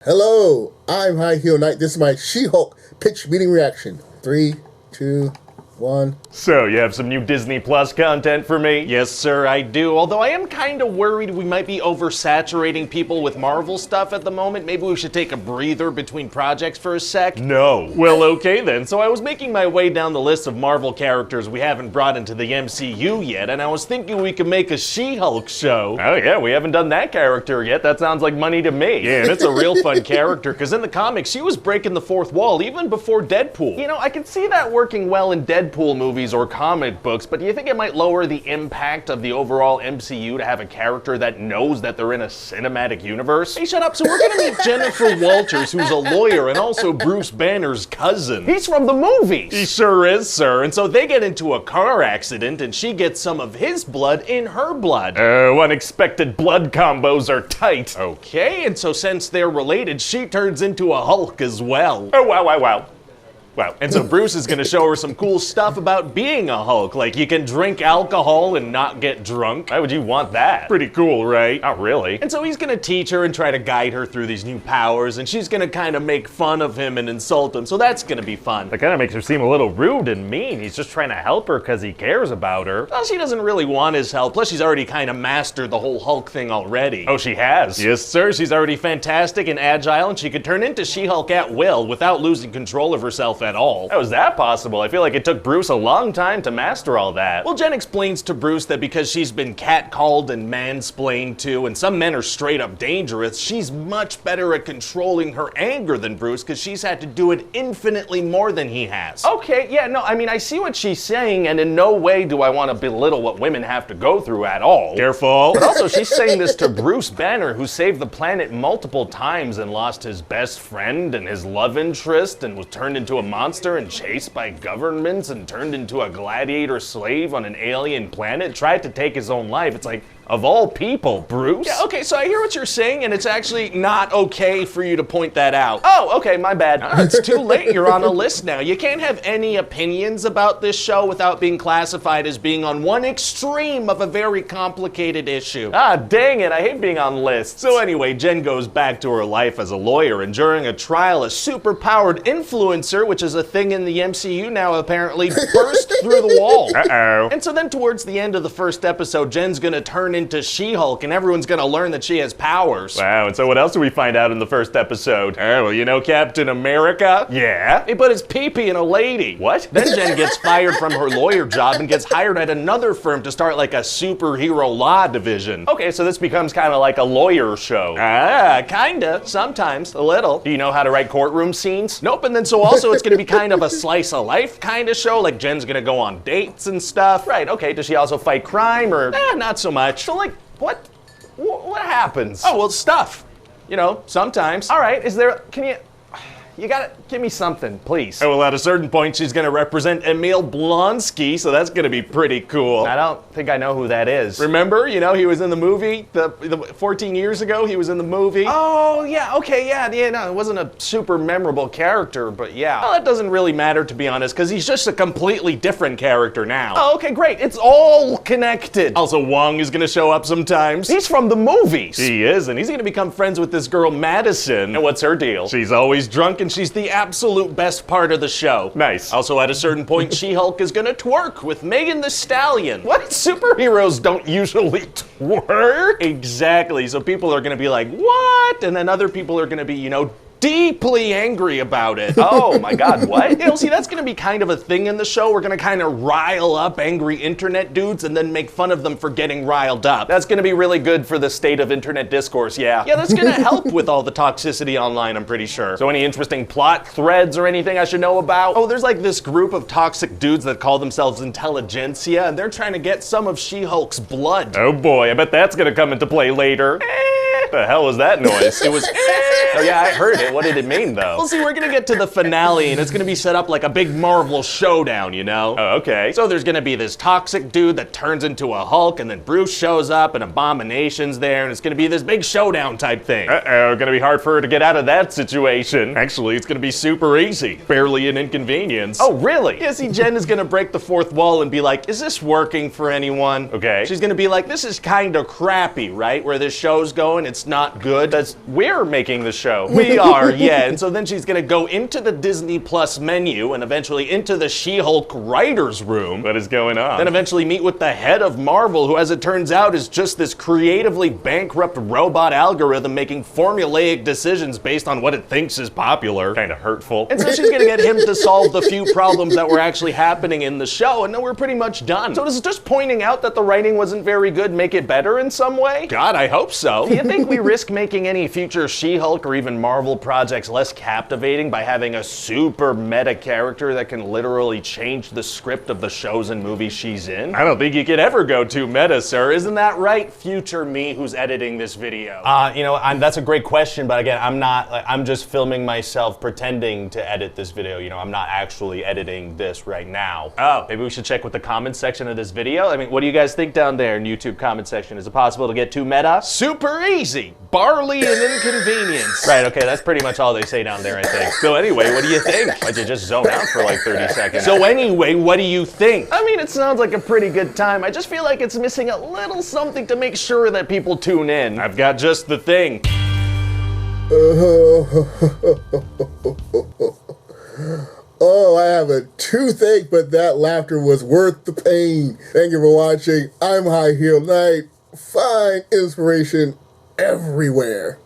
Hello, I'm High Heel Knight. This is my She-Hulk pitch meeting reaction. 3, 2, 1. So, you have some new Disney Plus content for me? Yes, sir, I do. Although I am kind of worried we might be oversaturating people with Marvel stuff at the moment. Maybe we should take a breather between projects for a sec. No. Well, okay then. So I was making my way down the list of Marvel characters we haven't brought into the MCU yet, and I was thinking we could make a She-Hulk show. Oh yeah, we haven't done that character yet. That sounds like money to me. Yeah, and it's a real fun character, because in the comics, she was breaking the fourth wall even before Deadpool. You know, I can see that working well in Deadpool movies or comic books, but do you think it might lower the impact of the overall MCU to have a character that knows that they're in a cinematic universe? Hey, shut up. So we're gonna meet Jennifer Walters, who's a lawyer and also Bruce Banner's cousin. He's from the movies. He sure is, sir. And so they get into a car accident and she gets some of his blood in her blood. Oh, unexpected blood combos are tight. Okay, and so since they're related, she turns into a Hulk as well. Oh, wow, wow, wow. Wow. And so Bruce is gonna show her some cool stuff about being a Hulk, like you can drink alcohol and not get drunk. Why would you want that? Pretty cool, right? Not really. And so he's gonna teach her and try to guide her through these new powers, and she's gonna kind of make fun of him and insult him, so that's gonna be fun. That kind of makes her seem a little rude and mean. He's just trying to help her because he cares about her. Well, she doesn't really want his help, plus she's already kind of mastered the whole Hulk thing already. Oh, she has? Yes, sir. She's already fantastic and agile, and she could turn into She-Hulk at will without losing control of herself at all. How is that possible? I feel like it took Bruce a long time to master all that. Well, Jen explains to Bruce that because she's been catcalled and mansplained to, and some men are straight up dangerous, she's much better at controlling her anger than Bruce because she's had to do it infinitely more than he has. Okay, yeah, no, I mean, I see what she's saying, and in no way do I want to belittle what women have to go through at all. Careful. But also, she's saying this to Bruce Banner, who saved the planet multiple times and lost his best friend and his love interest and was turned into a monster and chased by governments and turned into a gladiator slave on an alien planet, tried to take his own life. It's like, of all people, Bruce? Yeah, okay, so I hear what you're saying, and it's actually not okay for you to point that out. Oh, okay, my bad. It's too late, you're on a list now. You can't have any opinions about this show without being classified as being on one extreme of a very complicated issue. Ah, dang it, I hate being on lists. So anyway, Jen goes back to her life as a lawyer, and during a trial, a super-powered influencer, which is a thing in the MCU now apparently, burst through the wall. Uh-oh. And so then towards the end of the first episode, Jen's gonna turn into She-Hulk, and everyone's gonna learn that she has powers. Wow, and so what else do we find out in the first episode? Oh, well, you know Captain America? Yeah? He put his pee-pee in a lady. What? Then Jen gets fired from her lawyer job and gets hired at another firm to start like a superhero law division. Okay, so this becomes kind of like a lawyer show. Ah, kinda. Sometimes. A little. Do you know how to write courtroom scenes? Nope, and then so also it's gonna be kind of a slice of life kind of show, like Jen's gonna go on dates and stuff. Right, okay, does she also fight crime or not so much? So like, what happens? Oh, well, stuff. You know, sometimes. All right, you gotta give me something, please. Oh, well, at a certain point, she's gonna represent Emil Blonsky, so that's gonna be pretty cool. I don't think I know who that is. Remember, you know, he was in the movie, the 14 years ago, he was in the movie. Oh, yeah, okay, yeah, no, it wasn't a super memorable character, but yeah. Well, that doesn't really matter, to be honest, because he's just a completely different character now. Oh, okay, great, it's all connected. Also, Wong is gonna show up sometimes. He's from the movies. He is, and he's gonna become friends with this girl, Madisynn. And what's her deal? She's always drunk and she's the absolute best part of the show. Nice. Also, at a certain point, She-Hulk is gonna twerk with Megan the Stallion. What? Superheroes don't usually twerk? Exactly. So people are gonna be like, what? And then other people are gonna be, you know, deeply angry about it. Oh my god, what? You know, see, that's gonna be kind of a thing in the show. We're gonna kind of rile up angry internet dudes and then make fun of them for getting riled up. That's gonna be really good for the state of internet discourse, yeah. Yeah, that's gonna help with all the toxicity online, I'm pretty sure. So any interesting plot threads or anything I should know about? Oh, there's like this group of toxic dudes that call themselves intelligentsia, and they're trying to get some of She-Hulk's blood. Oh boy, I bet that's gonna come into play later. The hell was that noise? It was Oh yeah, I heard it. What did it mean though? Well, see, we're gonna get to the finale and it's gonna be set up like a big Marvel showdown, you know? Oh, okay. So there's gonna be this toxic dude that turns into a Hulk, and then Bruce shows up and Abomination's there, and it's gonna be this big showdown type thing. Uh-oh, gonna be hard for her to get out of that situation. Actually, it's gonna be super easy. Barely an inconvenience. Oh, really? Yeah, see, Jen is gonna break the fourth wall and be like, is this working for anyone? Okay. She's gonna be like, this is kinda crappy, right? Where this show's going, it's it's not good. We're making the show. We are, yeah. And so then she's gonna go into the Disney Plus menu and eventually into the She-Hulk writer's room. What is going on? Then eventually meet with the head of Marvel, who, as it turns out, is just this creatively bankrupt robot algorithm making formulaic decisions based on what it thinks is popular. Kinda hurtful. And so she's gonna get him to solve the few problems that were actually happening in the show, and then we're pretty much done. So does just pointing out that the writing wasn't very good make it better in some way? God, I hope so. Do you think we risk making any future She-Hulk or even Marvel projects less captivating by having a super meta character that can literally change the script of the shows and movies she's in? I don't think you could ever go too meta, sir. Isn't that right, future me who's editing this video? You know, that's a great question, but again, I'm just filming myself pretending to edit this video. You know, I'm not actually editing this right now. Oh, maybe we should check with the comments section of this video. I mean, what do you guys think down there in YouTube comment section? Is it possible to get too meta? Super easy. Barley and inconvenience. Right, okay, that's pretty much all they say down there, I think. So anyway, what do you think? Why'd you just zone out for like 30 seconds? So anyway, what do you think? I mean, it sounds like a pretty good time. I just feel like it's missing a little something to make sure that people tune in. I've got just the thing. Oh, I have a toothache, but that laughter was worth the pain. Thank you for watching. I'm High Heel Knight. Find inspiration everywhere.